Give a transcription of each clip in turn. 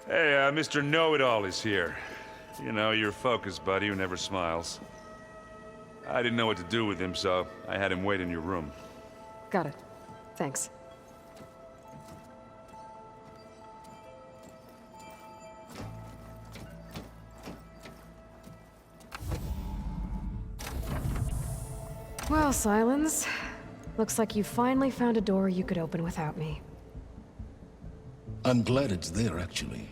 Hey, Mr. Know-It-All is here. You know, your focus buddy who never smiles. I didn't know what to do with him, so I had him wait in your room. Got it. Thanks. Well, Silence. Looks like you finally found a door you could open without me. I'm glad it's there, actually.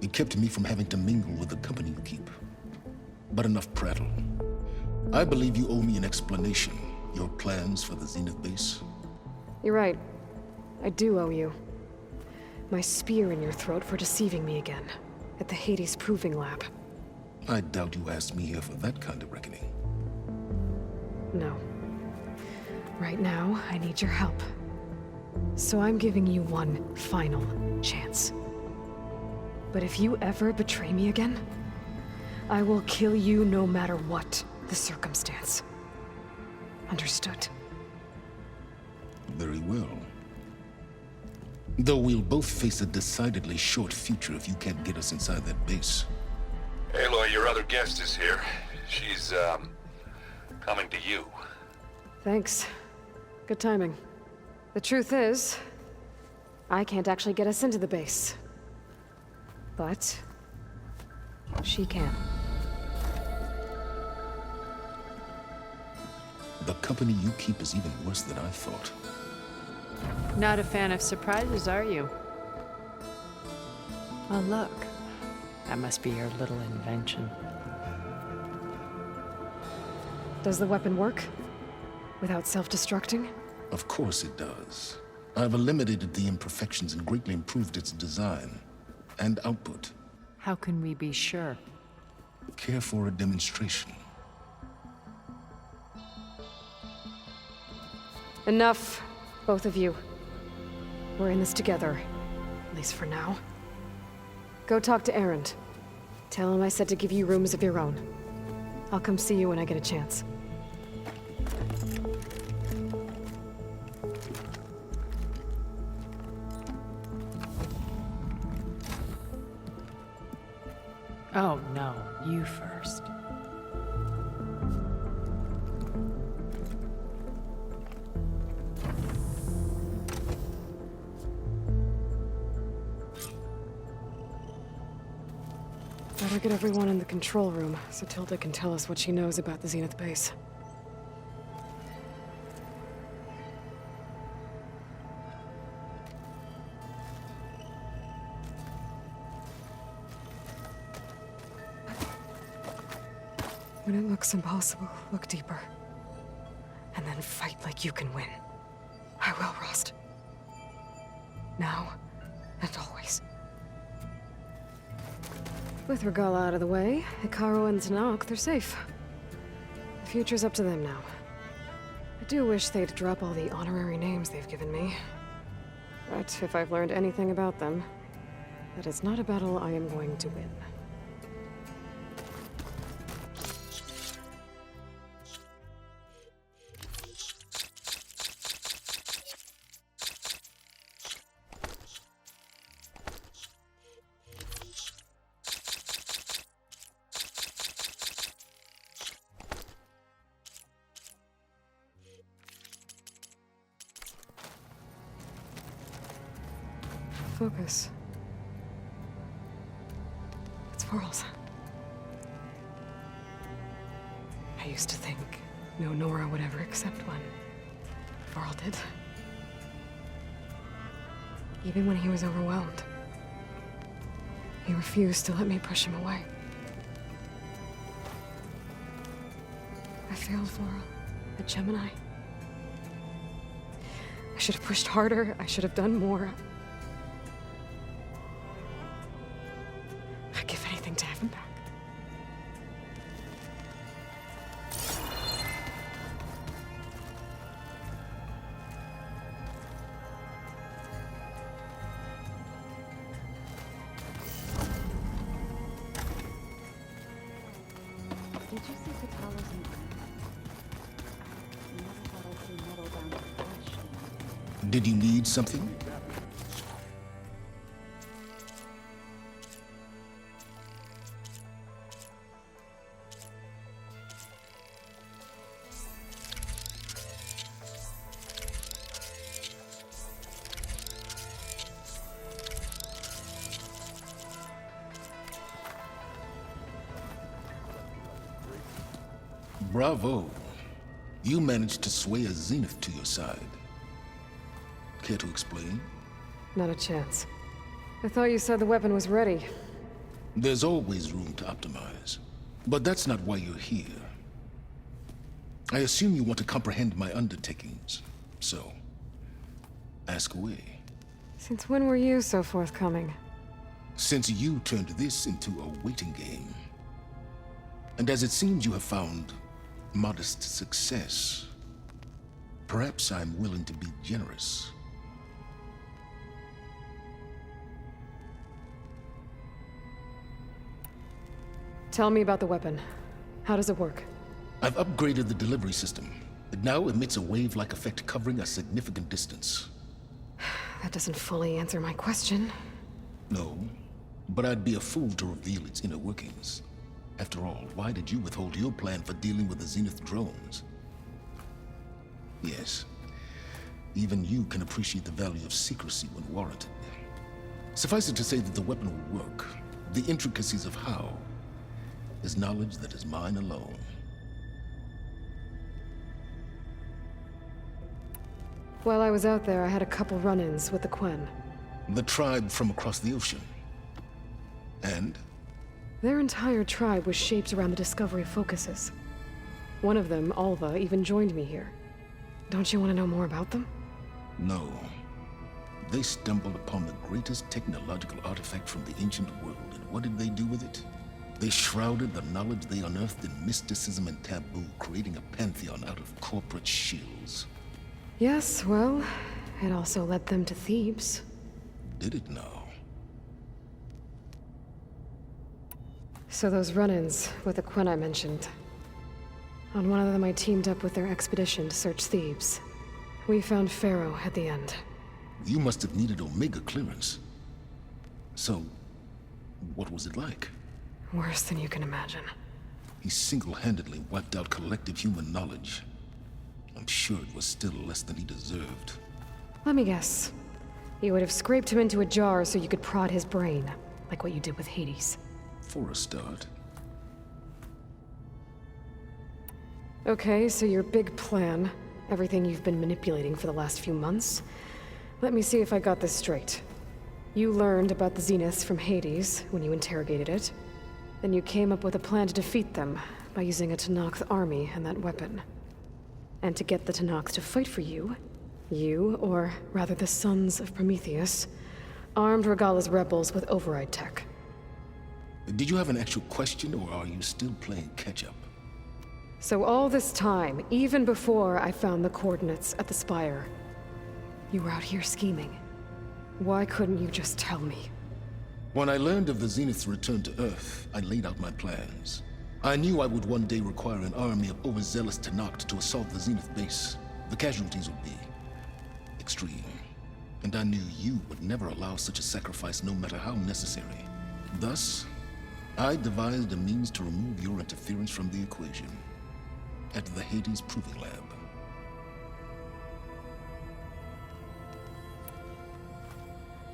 It kept me from having to mingle with the company you keep. But enough prattle. I believe you owe me an explanation. Your plans for the Zenith base? You're right. I do owe you. My spear in your throat for deceiving me again. At the Hades Proving Lab. I doubt you asked me here for that kind of reckoning. No. Right now, I need your help. So I'm giving you one final chance. But if you ever betray me again, I will kill you no matter what the circumstance. Understood? Very well. Though we'll both face a decidedly short future if you can't get us inside that base. Aloy, your other guest is here. She's, coming to you. Thanks. Good timing. The truth is, I can't actually get us into the base. But she can. The company you keep is even worse than I thought. Not a fan of surprises, are you? Oh, look. That must be your little invention. Does the weapon work? Without self-destructing? Of course it does. I've eliminated the imperfections and greatly improved its design and output. How can we be sure? Care for a demonstration? Enough, both of you. We're in this together, at least for now. Go talk to Erend. Tell him I said to give you rooms of your own. I'll come see you when I get a chance. Oh, no. You first. Better get everyone in the control room, so Tilda can tell us what she knows about the Zenith base. When it looks impossible, look deeper. And then fight like you can win. I will, Rost. Now, and always. With Regalla out of the way, Hekarro and Tenakth, they're safe. The future's up to them now. I do wish they'd drop all the honorary names they've given me. But if I've learned anything about them, that is not a battle I am going to win. Focus. It's Varl's. I used to think no Nora would ever accept one. Varl did. Even when he was overwhelmed. He refused to let me push him away. I failed Varl at Gemini. I should have pushed harder. I should have done more. I'd give anything to have him back. Did you see Katalos and I never thought I'd see metal down to flesh. Did you need something? Bravo. You managed to sway a Zenith to your side. Care to explain? Not a chance. I thought you said the weapon was ready. There's always room to optimize. But that's not why you're here. I assume you want to comprehend my undertakings. So, ask away. Since when were you so forthcoming? Since you turned this into a waiting game. And as it seems you have found modest success, perhaps I'm willing to be generous. Tell me about the weapon. How does it work? I've upgraded the delivery system. It now emits a wave-like effect covering a significant distance. That doesn't fully answer my question. No, but I'd be a fool to reveal its inner workings. After all, why did you withhold your plan for dealing with the Zenith drones? Yes, even you can appreciate the value of secrecy when warranted. Suffice it to say that the weapon will work. The intricacies of how is knowledge that is mine alone. While I was out there, I had a couple run-ins with the Quen. The tribe from across the ocean. And? Their entire tribe was shaped around the discovery of focuses. One of them, Alva, even joined me here. Don't you want to know more about them? No. They stumbled upon the greatest technological artifact from the ancient world, and what did they do with it? They shrouded the knowledge they unearthed in mysticism and taboo, creating a pantheon out of corporate shills. Yes, well, it also led them to Thebes. Did it now? So those run-ins with the Quen I mentioned. On one of them I teamed up with their expedition to search Thebes. We found Pharaoh at the end. You must have needed Omega clearance. So, what was it like? Worse than you can imagine. He single-handedly wiped out collective human knowledge. I'm sure it was still less than he deserved. Let me guess. You would have scraped him into a jar so you could prod his brain, like what you did with Hades. For a start. Okay, so your big plan, everything you've been manipulating for the last few months. Let me see if I got this straight. You learned about the Zeniths from Hades when you interrogated it. Then you came up with a plan to defeat them by using a Tenakth army and that weapon. And to get the Tenakth to fight for you, or rather the Sons of Prometheus, armed Regalla's rebels with override tech. Did you have an actual question, or are you still playing catch-up? So all this time, even before I found the coordinates at the Spire, you were out here scheming. Why couldn't you just tell me? When I learned of the Zenith's return to Earth, I laid out my plans. I knew I would one day require an army of overzealous Tenakth to assault the Zenith base. The casualties would be extreme. And I knew you would never allow such a sacrifice, no matter how necessary. Thus, I devised a means to remove your interference from the equation. At the Hades Proving Lab.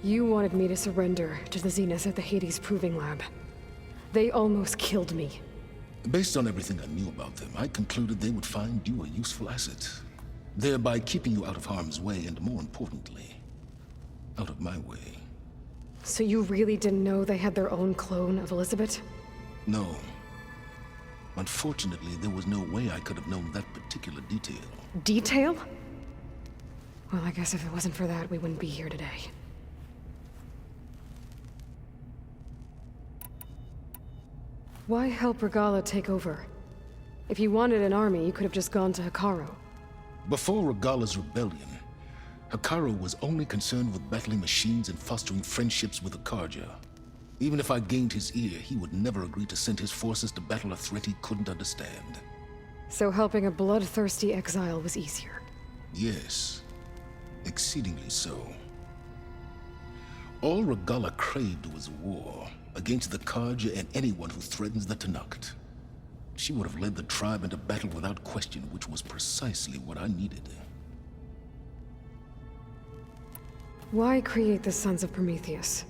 You wanted me to surrender to the Zeniths at the Hades Proving Lab. They almost killed me. Based on everything I knew about them, I concluded they would find you a useful asset, thereby keeping you out of harm's way and, more importantly, out of my way. So you really didn't know they had their own clone of Elizabeth? No. Unfortunately, there was no way I could have known that particular detail. Detail? Well, I guess if it wasn't for that, we wouldn't be here today. Why help Regalla take over? If you wanted an army, you could have just gone to Hekarro. Before Regalla's rebellion, Hekarro was only concerned with battling machines and fostering friendships with the Carja. Even if I gained his ear, he would never agree to send his forces to battle a threat he couldn't understand. So helping a bloodthirsty exile was easier. Yes, exceedingly so. All Regalla craved was war, against the Carja and anyone who threatens the Tenakth. She would have led the tribe into battle without question, which was precisely what I needed. Why create the Sons of Prometheus?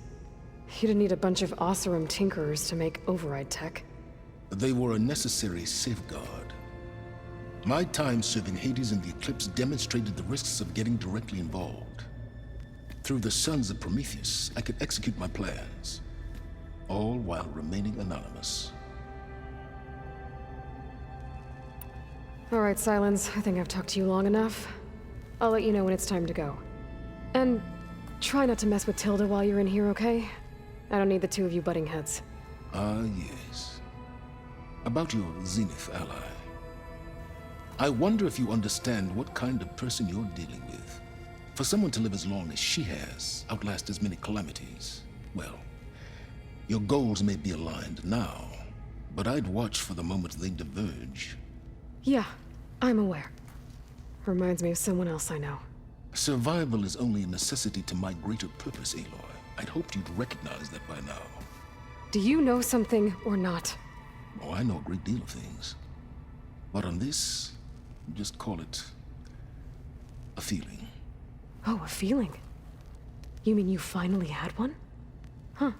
You didn't need a bunch of Oseram tinkerers to make override tech. They were a necessary safeguard. My time serving Hades in the Eclipse demonstrated the risks of getting directly involved. Through the Sons of Prometheus, I could execute my plans, all while remaining anonymous. All right, Silence. I think I've talked to you long enough. I'll let you know when it's time to go. And try not to mess with Tilda while you're in here, okay? I don't need the two of you butting heads. Ah, yes. About your Zenith ally. I wonder if you understand what kind of person you're dealing with. For someone to live as long as she has, outlast as many calamities, well, your goals may be aligned now, but I'd watch for the moment they diverge. Yeah, I'm aware. Reminds me of someone else I know. Survival is only a necessity to my greater purpose, Aloy. I'd hoped you'd recognize that by now. Do you know something or not? Oh, I know a great deal of things. But on this, just call it a feeling. Oh, a feeling. You mean you finally had one? Huh.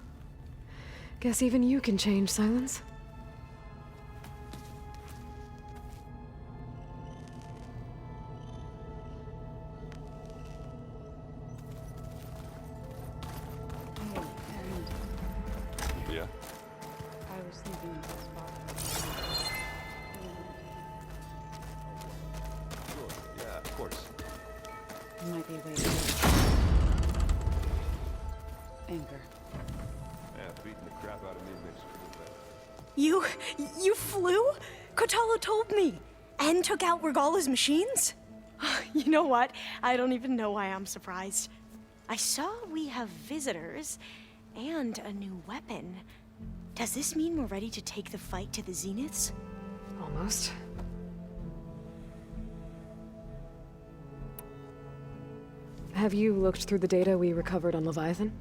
Guess even you can change, Silence. Hey, and Yeah? I was thinking this far. Sure, yeah, of course. Might be a way to anchor. Yeah, beating the crap out of me makes me feel better. You flew? Kotalo told me. And took out Regala's machines? You know what? I don't even know why I'm surprised. I saw we have visitors and a new weapon. Does this mean we're ready to take the fight to the Zeniths? Almost. Have you looked through the data we recovered on Leviathan?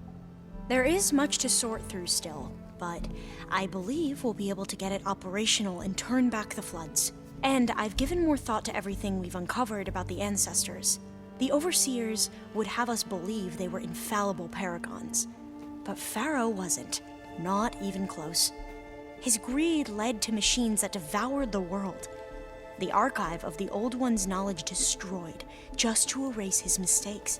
There is much to sort through still, but I believe we'll be able to get it operational and turn back the floods. And I've given more thought to everything we've uncovered about the ancestors. The Overseers would have us believe they were infallible paragons. But Pharaoh wasn't. Not even close. His greed led to machines that devoured the world. The archive of the Old One's knowledge destroyed, just to erase his mistakes.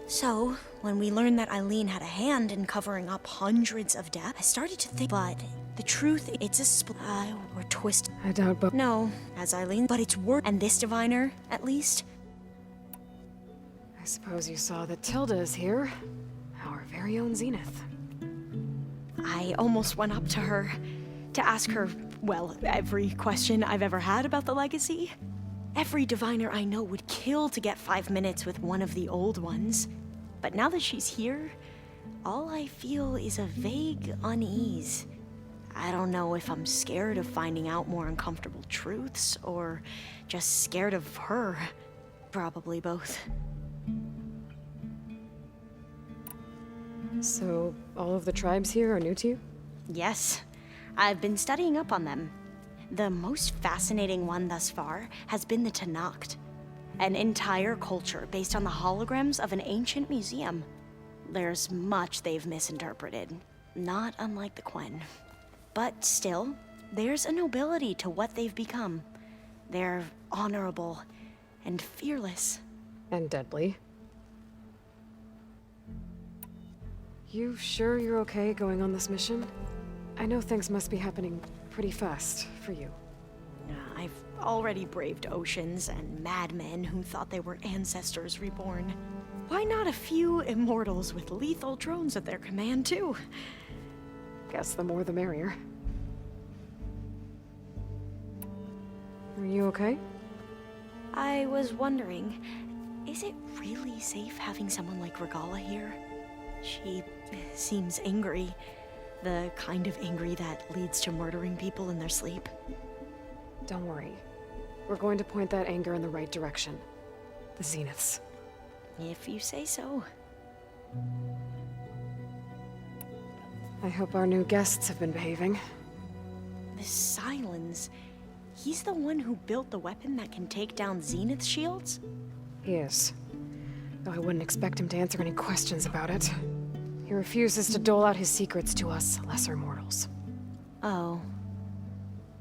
So, when we learned that Eileen had a hand in covering up hundreds of deaths, I started to think, but the truth, it's a or twist. I doubt but No, as Eileen, but it's worth, and this diviner, at least. I suppose you saw that Tilda is here. Our very own Zenith. I almost went up to her to ask her, well, every question I've ever had about the legacy. Every diviner I know would kill to get 5 minutes with one of the old ones. But now that she's here, all I feel is a vague unease. I don't know if I'm scared of finding out more uncomfortable truths, or just scared of her. Probably both. So, all of the tribes here are new to you? Yes, I've been studying up on them. The most fascinating one thus far has been the Tenakth, an entire culture based on the holograms of an ancient museum. There's much they've misinterpreted, not unlike the Quen. But still, there's a nobility to what they've become. They're honorable and fearless. And deadly. You sure you're okay going on this mission? I know things must be happening pretty fast for you. I've already braved oceans and madmen who thought they were ancestors reborn. Why not a few immortals with lethal drones at their command, too? Guess the more the merrier. Are you okay? I was wondering, is it really safe having someone like Regala here? She seems angry. The kind of angry that leads to murdering people in their sleep. Don't worry. We're going to point that anger in the right direction. The Zeniths. If you say so. I hope our new guests have been behaving. This Silence, he's the one who built the weapon that can take down Zenith shields? He is. Though I wouldn't expect him to answer any questions about it. He refuses to dole out his secrets to us lesser mortals. Oh.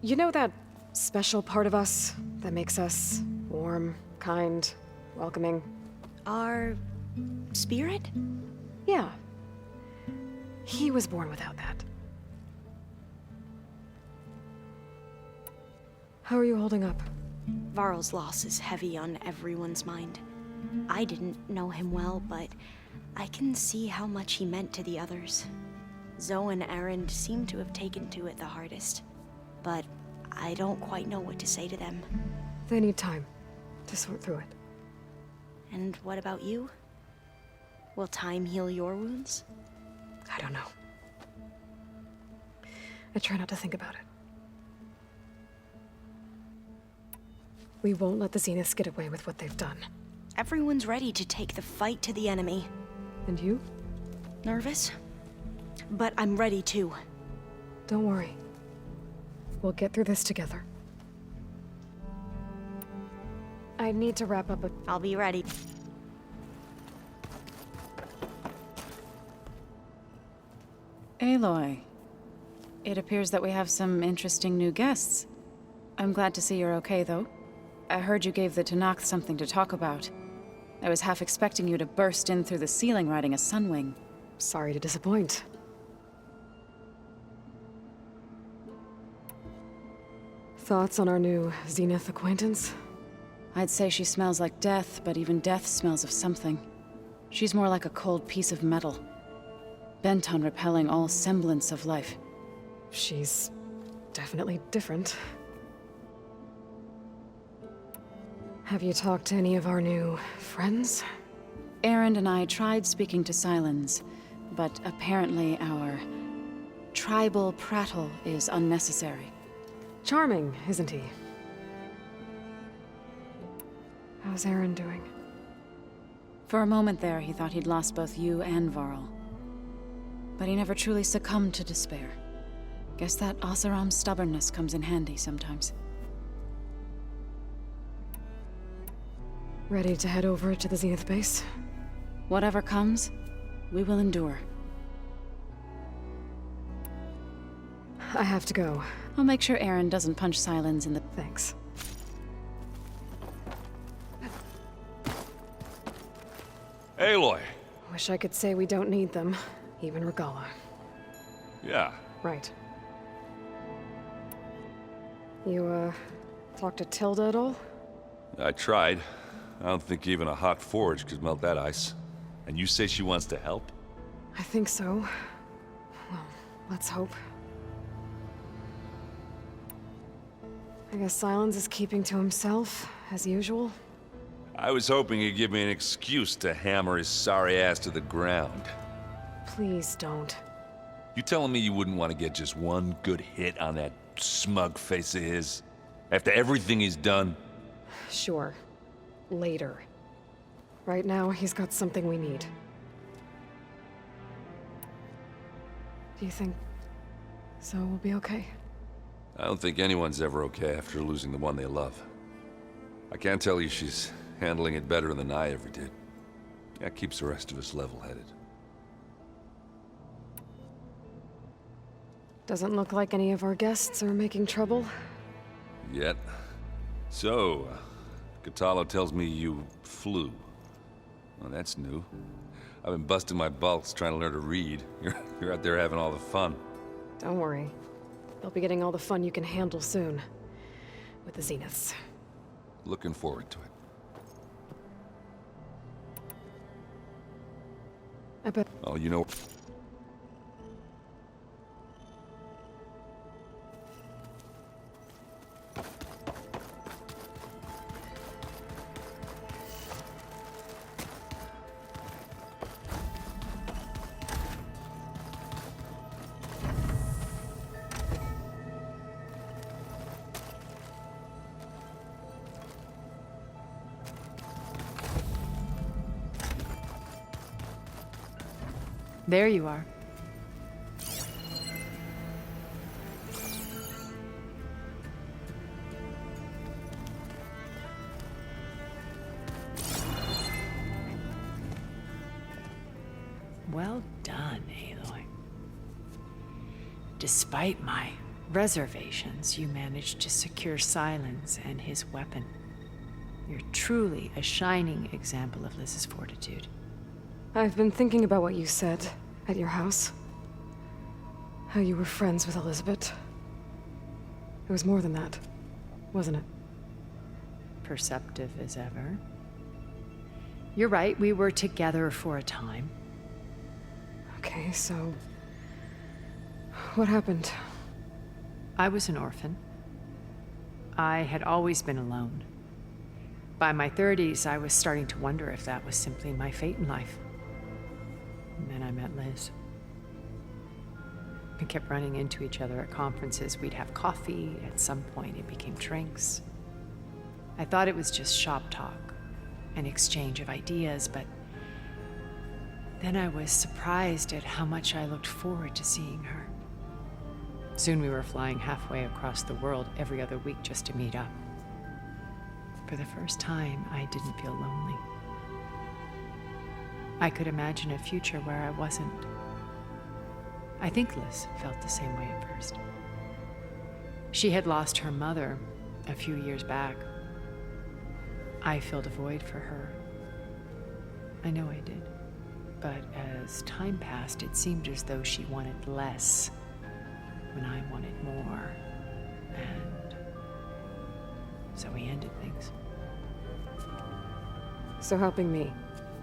You know that special part of us that makes us warm, kind, welcoming. Our spirit? Yeah. He was born without that. How are you holding up? Varl's loss is heavy on everyone's mind. I didn't know him well, but I can see how much he meant to the others. Zoe and Erend seem to have taken to it the hardest, but I don't quite know what to say to them. They need time to sort through it. And what about you? Will time heal your wounds? I don't know. I try not to think about it. We won't let the Zeniths get away with what they've done. Everyone's ready to take the fight to the enemy. And you? Nervous? But I'm ready too. Don't worry. We'll get through this together. I need to wrap up a... I'll be ready. Aloy, it appears that we have some interesting new guests. I'm glad to see you're okay, though. I heard you gave the Tenakth something to talk about. I was half expecting you to burst in through the ceiling riding a Sunwing. Sorry to disappoint. Thoughts on our new Zenith acquaintance? I'd say she smells like death, but even death smells of something. She's more like a cold piece of metal, bent on repelling all semblance of life. She's definitely different. Have you talked to any of our new friends? Erend and I tried speaking to Sylens, but apparently our tribal prattle is unnecessary. Charming, isn't he? How's Aaron doing? For a moment there, he thought he'd lost both you and Varl. But he never truly succumbed to despair. Guess that Oseram's stubbornness comes in handy sometimes. Ready to head over to the Zenith base? Whatever comes, we will endure. I have to go. I'll make sure Erend doesn't punch Sylens in the... Thanks. Aloy! Wish I could say we don't need them. Even Regala. Yeah. Right. You, talked to Tilda at all? I tried. I don't think even a hot forge could melt that ice. And you say she wants to help? I think so. Well, let's hope. I guess Sylens is keeping to himself, as usual. I was hoping he'd give me an excuse to hammer his sorry ass to the ground. Please don't. You telling me you wouldn't want to get just one good hit on that smug face of his? After everything he's done? Sure. Later. Right now, he's got something we need. Do you think Zoe will be okay? I don't think anyone's ever okay after losing the one they love. I can't tell you she's handling it better than I ever did. That keeps the rest of us level-headed. Doesn't look like any of our guests are making trouble. Yet. So, Kotallo tells me you flew. Well, that's new. I've been busting my balls trying to learn to read. You're out there having all the fun. Don't worry. You'll be getting all the fun you can handle soon. With the Zeniths. Looking forward to it. I bet... Oh, you know... There you are. Well done, Aloy. Despite my reservations, you managed to secure Silence and his weapon. You're truly a shining example of Liz's fortitude. I've been thinking about what you said at your house. How you were friends with Elizabeth. It was more than that, wasn't it? Perceptive as ever. You're right, we were together for a time. Okay, so... what happened? I was an orphan. I had always been alone. By my 30s, I was starting to wonder if that was simply my fate in life. And then I met Liz. We kept running into each other at conferences. We'd have coffee. At some point, it became drinks. I thought it was just shop talk, an exchange of ideas, but then I was surprised at how much I looked forward to seeing her. Soon we were flying halfway across the world every other week just to meet up. For the first time, I didn't feel lonely. I could imagine a future where I wasn't. I think Liz felt the same way at first. She had lost her mother a few years back. I filled a void for her. I know I did. But as time passed, it seemed as though she wanted less when I wanted more. And so we ended things. So helping me.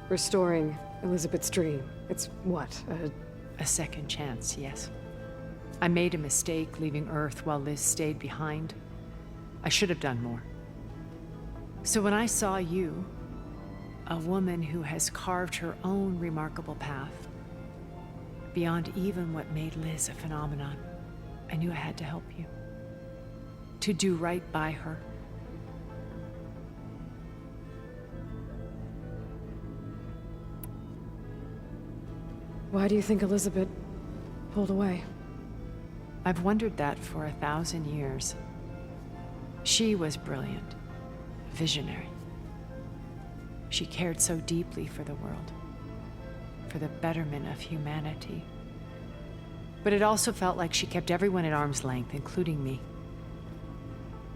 Restoring Elizabeth's dream. It's what, A second chance, yes. I made a mistake leaving Earth while Liz stayed behind. I should have done more. So when I saw you, a woman who has carved her own remarkable path, beyond even what made Liz a phenomenon, I knew I had to help you. To do right by her. Why do you think Elizabeth pulled away? I've wondered that for 1,000 years. She was brilliant, visionary. She cared so deeply for the world, for the betterment of humanity. But it also felt like she kept everyone at arm's length, including me.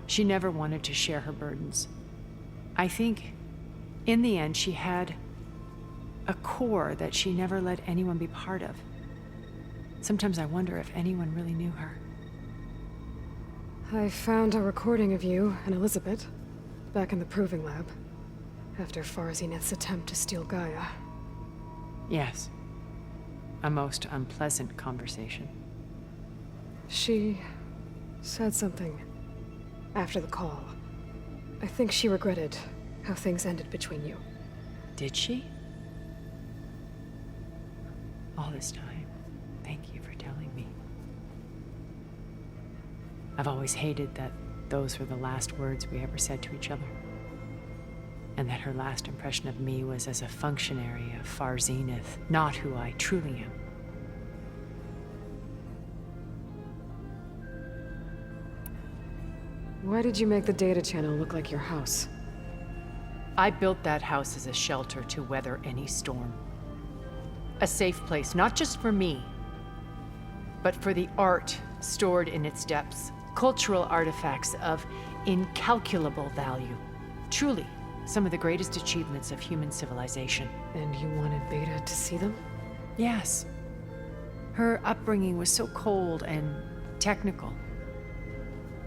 She never wanted to share her burdens. I think, in the end, she had a core that she never let anyone be part of. Sometimes I wonder if anyone really knew her. I found a recording of you and Elizabeth back in the Proving Lab after Farzineth's attempt to steal Gaia. Yes. A most unpleasant conversation. She said something after the call. I think she regretted how things ended between you. Did she? All this time, thank you for telling me. I've always hated that those were the last words we ever said to each other. And that her last impression of me was as a functionary of Far Zenith, not who I truly am. Why did you make the data channel look like your house? I built that house as a shelter to weather any storm. A safe place, not just for me, but for the art stored in its depths, cultural artifacts of incalculable value. Truly, some of the greatest achievements of human civilization. And you wanted Beta to see them? Yes. Her upbringing was so cold and technical.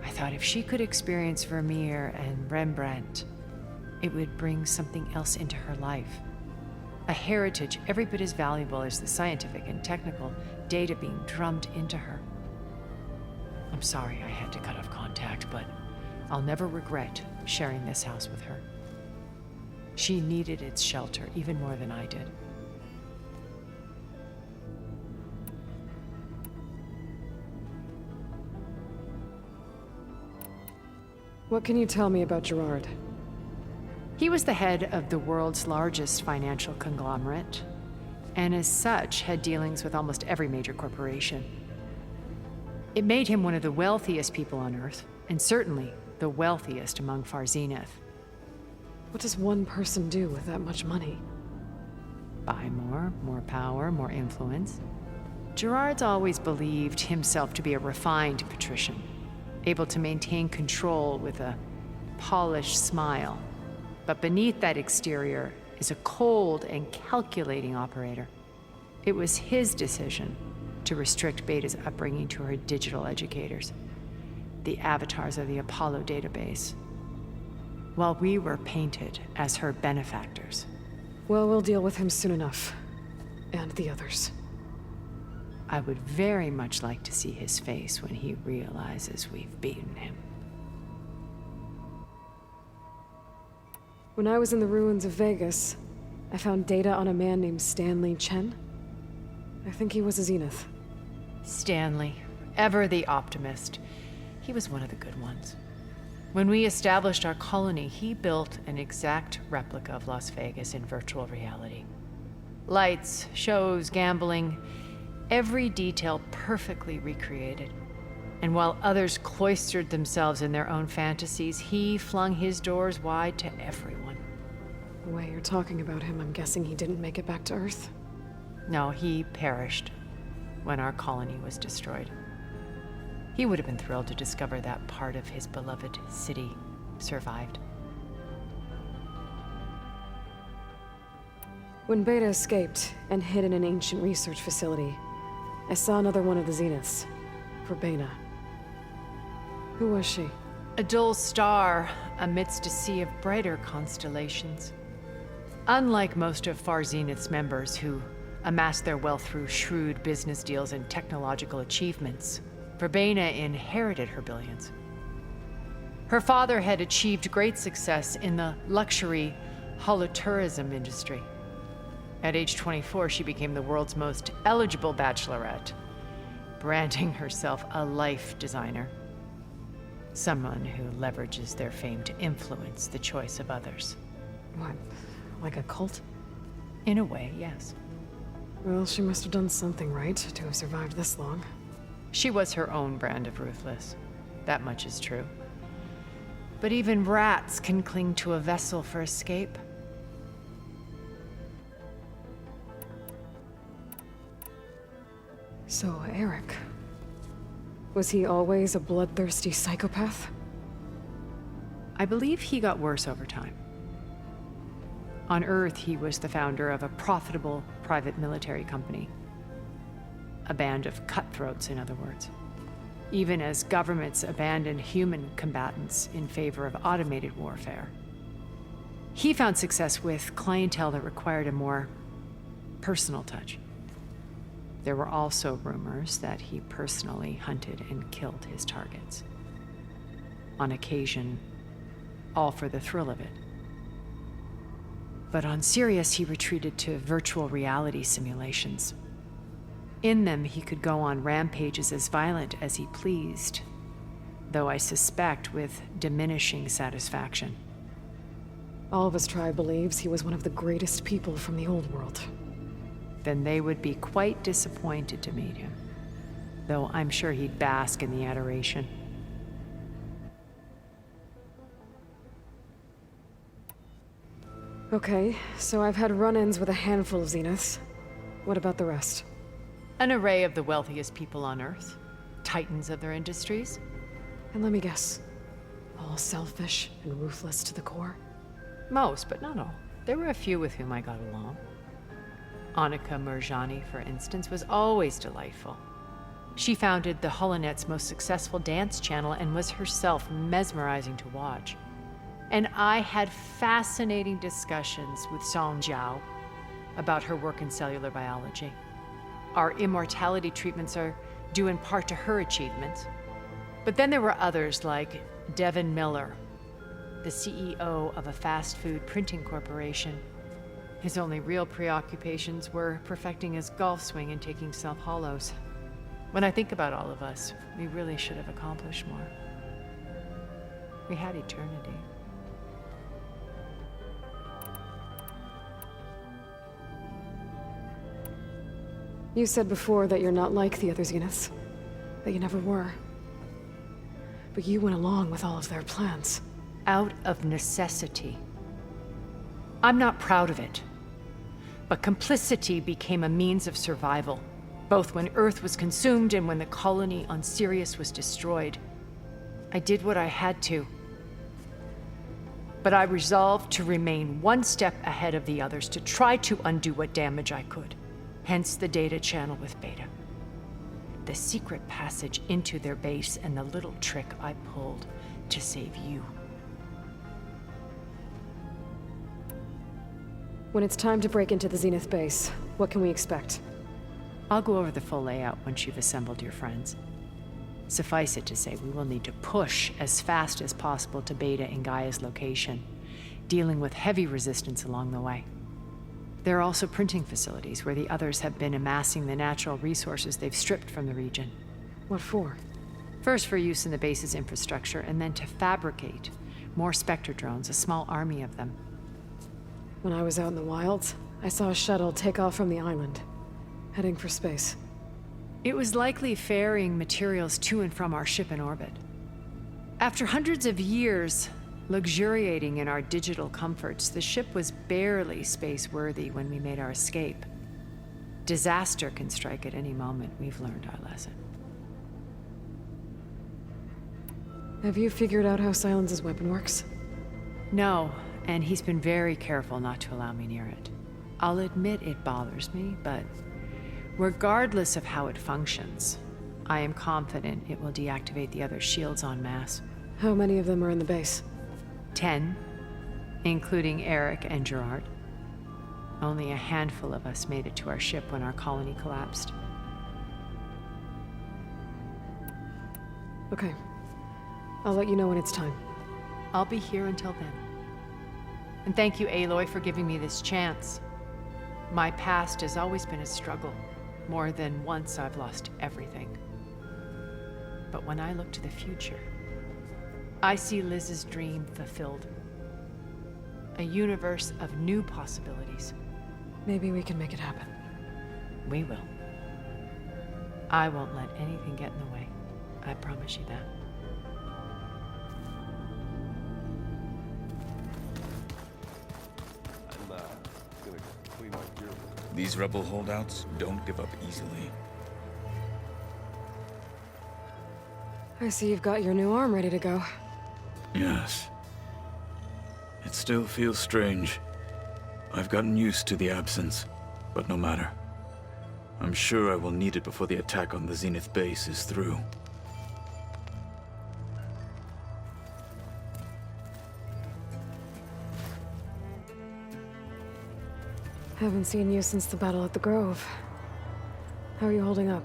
I thought if she could experience Vermeer and Rembrandt, it would bring something else into her life. A heritage every bit as valuable as the scientific and technical data being drummed into her. I'm sorry I had to cut off contact, but I'll never regret sharing this house with her. She needed its shelter even more than I did. What can you tell me about Gerard? He was the head of the world's largest financial conglomerate, and as such had dealings with almost every major corporation. It made him one of the wealthiest people on Earth, and certainly the wealthiest among Far Zenith. What does one person do with that much money? Buy more power, more influence. Gerard's always believed himself to be a refined patrician, able to maintain control with a polished smile. But beneath that exterior is a cold and calculating operator. It was his decision to restrict Beta's upbringing to her digital educators, the avatars of the Apollo database, while we were painted as her benefactors. Well, we'll deal with him soon enough. And the others. I would very much like to see his face when he realizes we've beaten him. When I was in the ruins of Vegas, I found data on a man named Stanley Chen. I think he was a Zenith. Stanley, ever the optimist. He was one of the good ones. When we established our colony, he built an exact replica of Las Vegas in virtual reality. Lights, shows, gambling, every detail perfectly recreated. And while others cloistered themselves in their own fantasies, he flung his doors wide to everyone. The way you're talking about him, I'm guessing he didn't make it back to Earth? No, he perished when our colony was destroyed. He would have been thrilled to discover that part of his beloved city survived. When Beta escaped and hid in an ancient research facility, I saw another one of the Zeniths, Verbena. Who was she? A dull star amidst a sea of brighter constellations. Unlike most of Far Zenith's members who amassed their wealth through shrewd business deals and technological achievements, Verbena inherited her billions. Her father had achieved great success in the luxury holotourism industry. At age 24, she became the world's most eligible bachelorette, branding herself a life designer. Someone who leverages their fame to influence the choice of others. What, like a cult? In a way, yes. Well, she must have done something right to have survived this long. She was her own brand of ruthless. That much is true. But even rats can cling to a vessel for escape. So, Eric. Was he always a bloodthirsty psychopath? I believe he got worse over time. On Earth, he was the founder of a profitable private military company. A band of cutthroats, in other words. Even as governments abandoned human combatants in favor of automated warfare. He found success with clientele that required a more personal touch. There were also rumors that he personally hunted and killed his targets. On occasion, all for the thrill of it. But on Sirius, he retreated to virtual reality simulations. In them, he could go on rampages as violent as he pleased, though I suspect with diminishing satisfaction. All of his tribe believes he was one of the greatest people from the old world. Then they would be quite disappointed to meet him, though I'm sure he'd bask in the adoration. Okay, so I've had run-ins with a handful of Zeniths. What about the rest? An array of the wealthiest people on Earth, titans of their industries. And let me guess, all selfish and ruthless to the core? Most, but not all. There were a few with whom I got along. Annika Murjani, for instance, was always delightful. She founded the Holonet's most successful dance channel and was herself mesmerizing to watch. And I had fascinating discussions with Song Jiao about her work in cellular biology. Our immortality treatments are due in part to her achievements. But then there were others like Devin Miller, the CEO of a fast food printing corporation. His only real preoccupations were perfecting his golf swing and taking self-hollows. When I think about all of us, we really should have accomplished more. We had eternity. You said before that you're not like the other Zeniths. That you never were. But you went along with all of their plans. Out of necessity. I'm not proud of it. But complicity became a means of survival. both when Earth was consumed and when the colony on Sirius was destroyed. I did what I had to. But I resolved to remain one step ahead of the others to try to undo what damage I could. Hence the data channel with Beta. The secret passage into their base and the little trick I pulled to save you. When it's time to break into the Zenith base, what can we expect? I'll go over the full layout once you've assembled your friends. Suffice it to say, we will need to push as fast as possible to Beta and Gaia's location, dealing with heavy resistance along the way. There are also printing facilities where the others have been amassing the natural resources they've stripped from the region. What for? First for use in the base's infrastructure, and then to fabricate more Spectre drones, a small army of them. When I was out in the wilds, I saw a shuttle take off from the island, heading for space. It was likely ferrying materials to and from our ship in orbit. After hundreds of years luxuriating in our digital comforts, the ship was barely space-worthy when we made our escape. Disaster can strike at any moment. We've learned our lesson. Have you figured out how Silenz's weapon works? No, and he's been very careful not to allow me near it. I'll admit it bothers me, but regardless of how it functions, I am confident it will deactivate the other shields en masse. How many of them are in the base? 10, including Eric and Gerard. Only a handful of us made it to our ship when our colony collapsed. Okay. I'll let you know when it's time. I'll be here until then. And thank you, Aloy, for giving me this chance. My past has always been a struggle. More than once I've lost everything. But when I look to the future, I see Liz's dream fulfilled. A universe of new possibilities. Maybe we can make it happen. We will. I won't let anything get in the way. I promise you that. These rebel holdouts don't give up easily. I see you've got your new arm ready to go. Yes. It still feels strange. I've gotten used to the absence, but no matter. I'm sure I will need it before the attack on the Zenith base is through. Haven't seen you since the battle at the Grove. How are you holding up?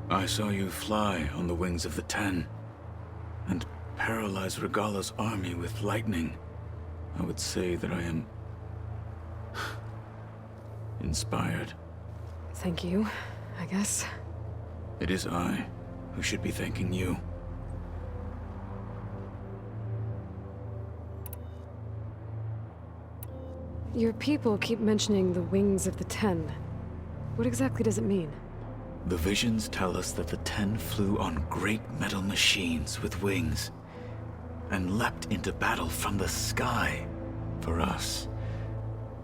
I saw you fly on the wings of the Ten, and paralyze Regalla's army with lightning. I would say that I am inspired. Thank you, I guess. It is I who should be thanking you. Your people keep mentioning the wings of the Ten. What exactly does it mean? The visions tell us that the Ten flew on great metal machines with wings, and leapt into battle from the sky. For us,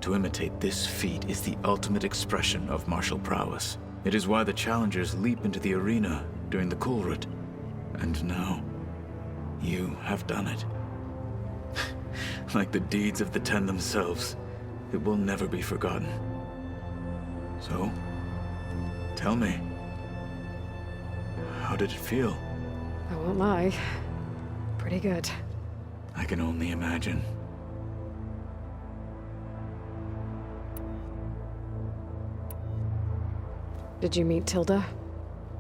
to imitate this feat is the ultimate expression of martial prowess. It is why the challengers leap into the arena during the Kulrut. And now, you have done it. Like the deeds of the Ten themselves, it will never be forgotten. So, tell me, how did it feel? I won't lie. Pretty good. I can only imagine. Did you meet Tilda?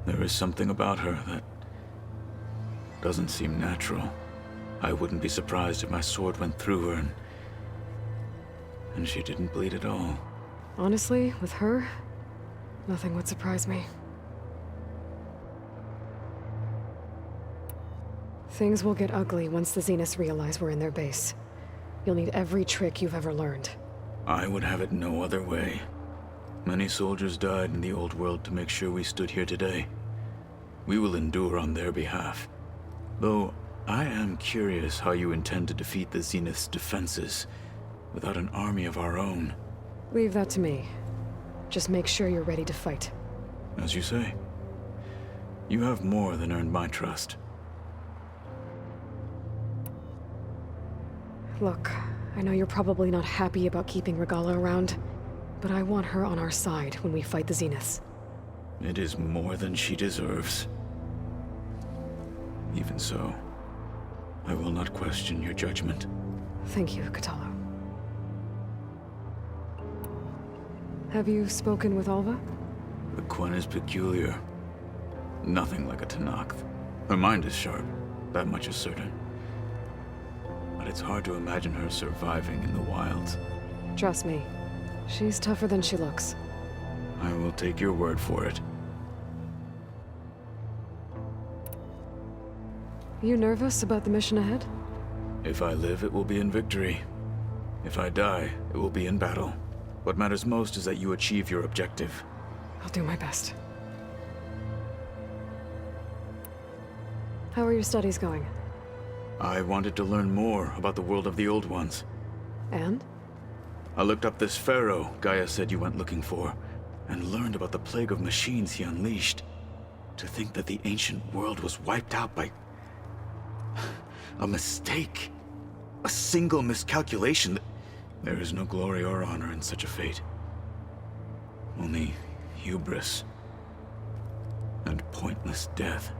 There is something about her that doesn't seem natural. I wouldn't be surprised if my sword went through her and she didn't bleed at all. Honestly, with her, nothing would surprise me. Things will get ugly once the Zeniths realize we're in their base. You'll need every trick you've ever learned. I would have it no other way. Many soldiers died in the old world to make sure we stood here today. We will endure on their behalf. Though, I am curious how you intend to defeat the Zenith's defenses without an army of our own. Leave that to me. Just make sure you're ready to fight. As you say, you have more than earned my trust. Look, I know you're probably not happy about keeping Regala around, but I want her on our side when we fight the Zeniths. It is more than she deserves. Even so, I will not question your judgment. Thank you, Kotallo. Have you spoken with Alva? The Quen is peculiar. Nothing like a Tenakth. Her mind is sharp, that much is certain. But it's hard to imagine her surviving in the wilds. Trust me, she's tougher than she looks. I will take your word for it. You nervous about the mission ahead? If I live, it will be in victory. If I die, it will be in battle. What matters most is that you achieve your objective. I'll do my best. How are your studies going? I wanted to learn more about the world of the Old Ones. And? I looked up this pharaoh Gaia said you went looking for, and learned about the plague of machines he unleashed. To think that the ancient world was wiped out by a mistake. A single miscalculation. There is no glory or honor in such a fate. Only hubris and pointless death.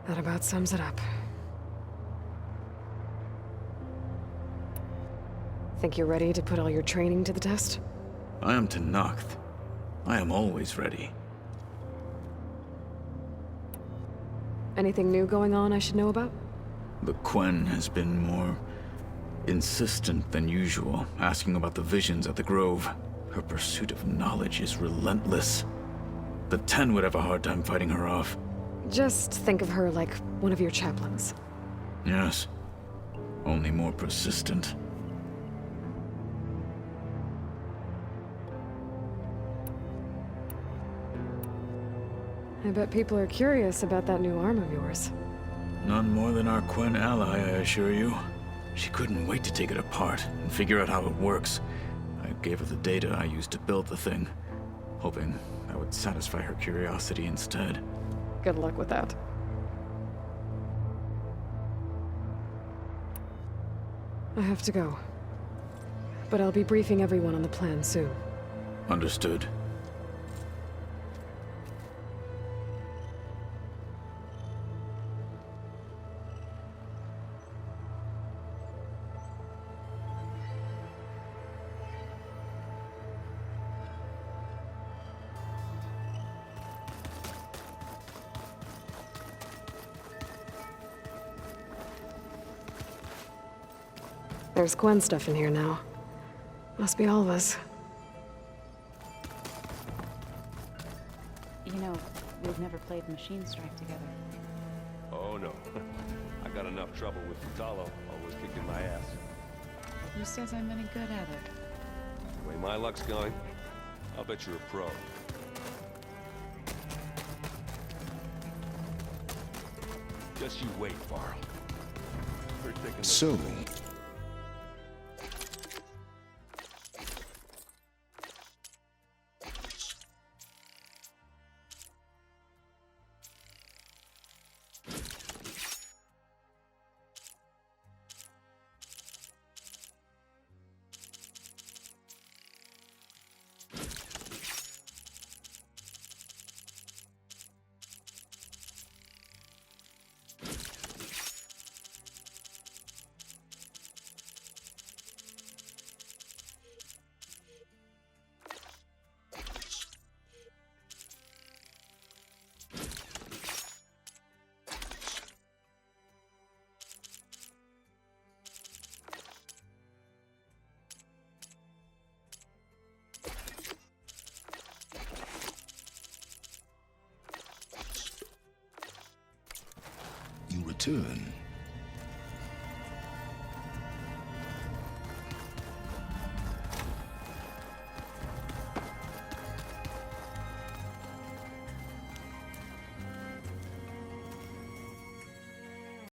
That about sums it up. Think you're ready to put all your training to the test? I am Tenakth. I am always ready. Anything new going on I should know about? The Quen has been more insistent than usual, asking about the visions at the Grove. Her pursuit of knowledge is relentless. The Ten would have a hard time fighting her off. Just think of her like one of your chaplains. Yes. Only more persistent. I bet people are curious about that new arm of yours. None more than our Quen ally, I assure you. She couldn't wait to take it apart and figure out how it works. I gave her the data I used to build the thing, hoping that would satisfy her curiosity instead. Good luck with that. I have to go. But I'll be briefing everyone on the plan soon. Understood. There's Quen stuff in here now. Must be Alva's. You know, we've never played Machine Strike together. Oh no. I got enough trouble with Kotallo, always kicking my ass. Who says I'm any good at it? The way my luck's going, I'll bet you're a pro. Just you wait, Varl. We're taking the- So, you return.